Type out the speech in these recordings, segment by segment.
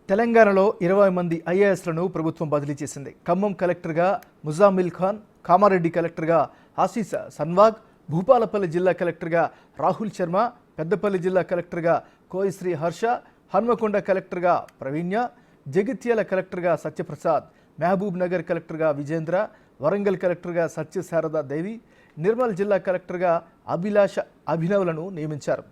తెలంగాణలో 20 మంది ఐఏఎస్లను ప్రభుత్వం బదిలీ చేసింది. ఖమ్మం కలెక్టర్గా ముజామిల్ ఖాన్, కామారెడ్డి కలెక్టర్గా ఆశీస్ సన్వాగ్, భూపాలపల్లి జిల్లా కలెక్టర్గా రాహుల్ శర్మ, పెద్దపల్లి జిల్లా కలెక్టర్గా కోయశ్రీ హర్ష, హన్మకొండ కలెక్టర్గా ప్రవీణ్య, జగిత్యాల కలెక్టర్గా సత్యప్రసాద్, మహబూబ్ నగర్ కలెక్టర్గా విజేంద్ర, వరంగల్ కలెక్టర్గా సత్యశారదా దేవి, నిర్మల్ జిల్లా కలెక్టర్గా అభిలాష అభినవ్లను నియమించారు.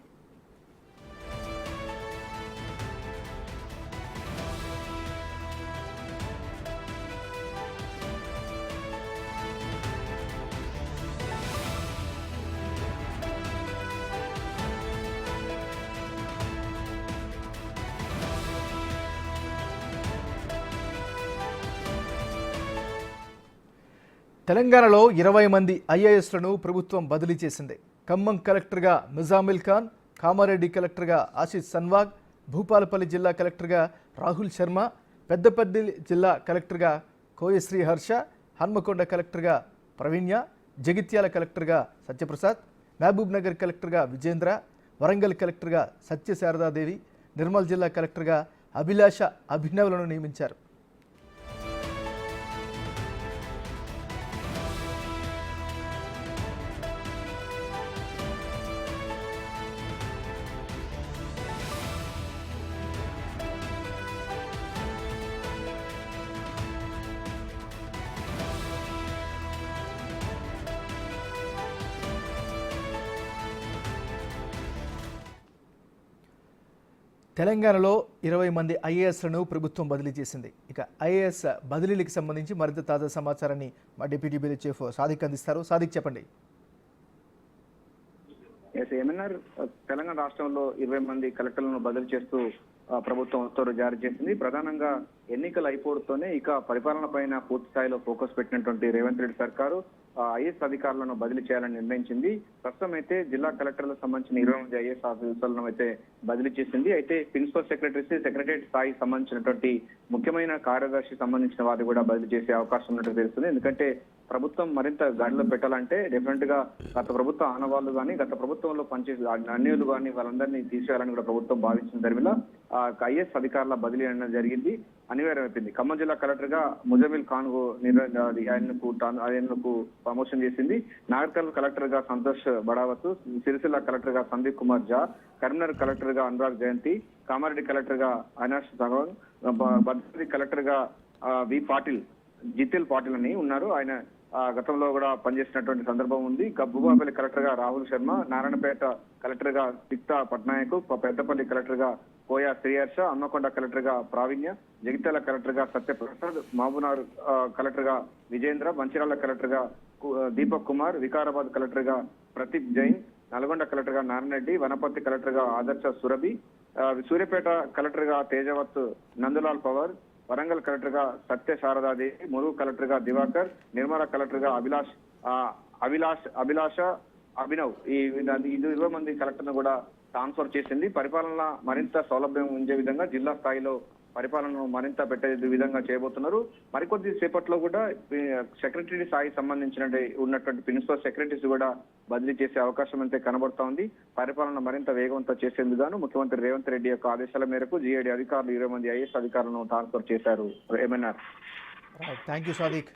తెలంగాణలో 20 మంది ఐఏఎస్లను ప్రభుత్వం బదిలీ చేసింది. ఖమ్మం కలెక్టర్గా ముజామిల్ ఖాన్, కామారెడ్డి కలెక్టర్గా ఆశీస్ సన్వాగ్, భూపాలపల్లి జిల్లా కలెక్టర్గా రాహుల్ శర్మ, పెద్దపల్లి జిల్లా కలెక్టర్గా కోయశ్రీ హర్ష, హన్మకొండ కలెక్టర్గా ప్రవీణ్య, జగిత్యాల కలెక్టర్గా సత్యప్రసాద్, మహబూబ్ నగర్ కలెక్టర్గా విజేంద్ర, వరంగల్ కలెక్టర్గా సత్యశారదాదేవి, నిర్మల్ జిల్లా కలెక్టర్గా అభిలాష అభినవ్లను నియమించారు. తెలంగాణలో 20 మంది ఐఏఎస్లను ప్రభుత్వం బదిలీ చేసింది. ఇక ఐఏఎస్ బదిలీలకు సంబంధించి మరింత తాజా సమాచారాన్ని మా డిప్యూటీ బ్యూరో చీఫ్ సాదిక్ అందిస్తారు. సాదిక్, చెప్పండి. ఏమన్నారు? తెలంగాణ రాష్ట్రంలో 20 మంది కలెక్టర్లను బదిలీ చేస్తూ ప్రభుత్వం ఉత్తర్వులు జారీ చేసింది. ప్రధానంగా ఎన్నికలు అయిపోవడంతోనే ఇక పరిపాలన పైన పూర్తి స్థాయిలో ఫోకస్ పెట్టినటువంటి రేవంత్ రెడ్డి సర్కారు ఐఏఎస్ అధికారులను బదిలీ చేయాలని నిర్ణయించింది. ప్రస్తుతం అయితే జిల్లా కలెక్టర్లకు సంబంధించిన 20 మంది ఐఏఎస్ ఆఫీసర్లను అయితే బదిలీ చేసింది. అయితే ప్రిన్సిపల్ సెక్రటరీస్, సెక్రటరియట్ స్థాయికి సంబంధించినటువంటి ముఖ్యమైన కార్యదర్శి సంబంధించిన వారిని కూడా బదిలీ చేసే అవకాశం ఉన్నట్టు తెలుస్తుంది. ఎందుకంటే ప్రభుత్వం మరింత గాడిలో పెట్టాలంటే డెఫినెట్ గా గత ప్రభుత్వ ఆనవాళ్లు కానీ, గత ప్రభుత్వంలో పనిచేసే అన్యులు కానీ వాళ్ళందరినీ తీసేయాలని కూడా ప్రభుత్వం భావించిన దరిమిలా ఐఏఎస్ అధికారుల బదిలీ అనేది జరిగింది, అనివార్యమైపోయింది. ఖమ్మం జిల్లా కలెక్టర్ గా ముజమిల్ ఖాన్ ఆయనకు ప్రమోషన్ చేసింది. నాగర్కర్నూల్ కలెక్టర్ గా సంతోష్ బడావత్, సిరిసిల్ల కలెక్టర్ గా సందీప్ కుమార్ ఝా, కరీంనగర్ కలెక్టర్ గా అనురాగ్ జయంతి, కామారెడ్డి కలెక్టర్ గా అవినాష్ సగవన్, భద్రాద్రి కలెక్టర్ గా వి పాటిల్, జితేల్ పాటిల్ అని ఉన్నారు. ఆయన గతంలో కూడా పనిచేసినటువంటి సందర్భం ఉంది. భూపాలపల్లి కలెక్టర్ గా రాహుల్ శర్మ, నారాయణపేట కలెక్టర్ గా సిక్తా పట్నాయక్, పెద్దపల్లి కలెక్టర్ గా కోయా శ్రీహర్ష, హన్మకొండ కలెక్టర్ గా ప్రావీణ్య, జగిత్యాల కలెక్టర్ గా సత్యప్రసాద్, మహబూబ్నగర్ కలెక్టర్ గా విజేంద్ర, మంచిర్యాల కలెక్టర్ గా దీపక్ కుమార్, వికారాబాద్ కలెక్టర్ గా ప్రదీప్ జైన్, నల్గొండ కలెక్టర్ గా నారాయణ రెడ్డి, వనపర్తి కలెక్టర్ గా ఆదర్శ సురభి, సూర్యాపేట కలెక్టర్ గా తేజవత్ నందులాల్ పవర్, వరంగల్ కలెక్టర్ గా సత్య శారదాదేవి, ములుగు కలెక్టర్ గా దివాకర్, నిర్మల కలెక్టర్ గా అభిలాష అభినవ్, ఈ 20 మంది కలెక్టర్ను కూడా ట్రాన్స్ఫర్ చేసింది. పరిపాలన మరింత సౌలభ్యం ఉండే విధంగా జిల్లా స్థాయిలో పరిపాలనను మరింత పెట్టే విధంగా చేయబోతున్నారు. మరికొద్ది సేపట్లో కూడా సెక్రటరీ స్థాయికి సంబంధించిన ఉన్నటువంటి ప్రిన్సిపల్ సెక్రటరీస్ కూడా బదిలీ చేసే అవకాశం అయితే కనబడతా ఉంది. పరిపాలన మరింత వేగవంతం చేసేందుకు గాను ముఖ్యమంత్రి రేవంత్ రెడ్డి యొక్క ఆదేశాల మేరకు జీఐడీ అధికారులు 20 మంది ఐఏఎస్ అధికారులను ట్రాన్స్ఫర్ చేశారు. ఏమన్నారు? Thank you Sadiq.